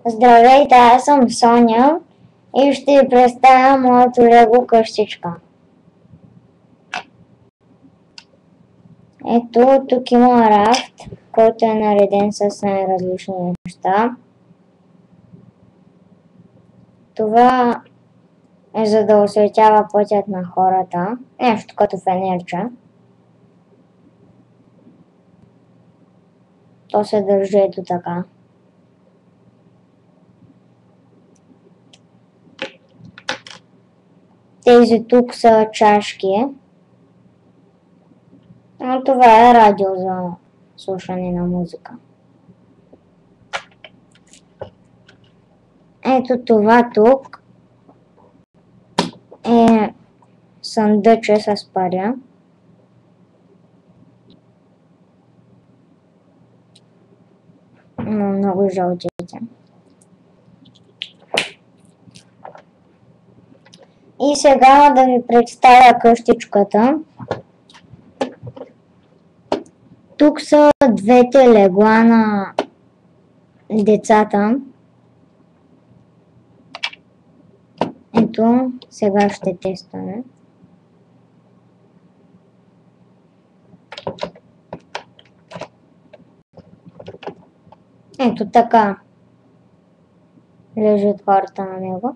Здравейте, аз съм Соня и ще ви представя моето лего къщичка. Ето, тук има рафт, който е нареден с най-различни неща. Това е за да осветява пътят на хората, нещо като фенерче. То се държи ето така. Тези тук са чашки. А това е радио за слушане на музика. Ето това тук е съндъче с паря. Но много жълтите. И сега да ви представя къщичката. Тук са двете легла на децата. Ето, сега ще тестваме. Ето така лежат хората на него.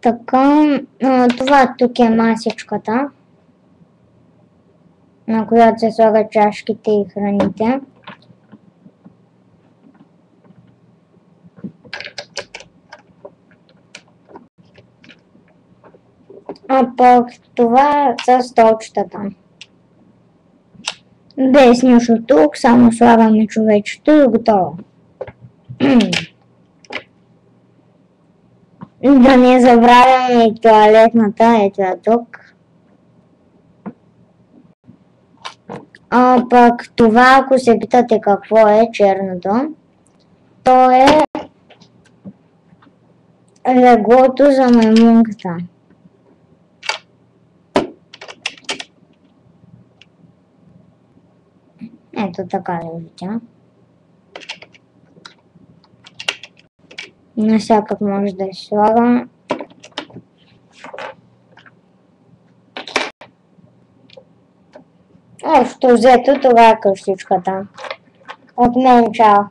Така, това тук е масичката, на която се слагат чашките и храните. А пък това са столчетата. Без нищо тук, само слагаме човечето и готово. Да не забравяме и тоалетната, ето я тук. А пък това, ако се питате какво е черното, то е леглото за маймунката. Ето така лежи тя. Насякак може да се слага. Общо взето това е къщичката. От мен чао!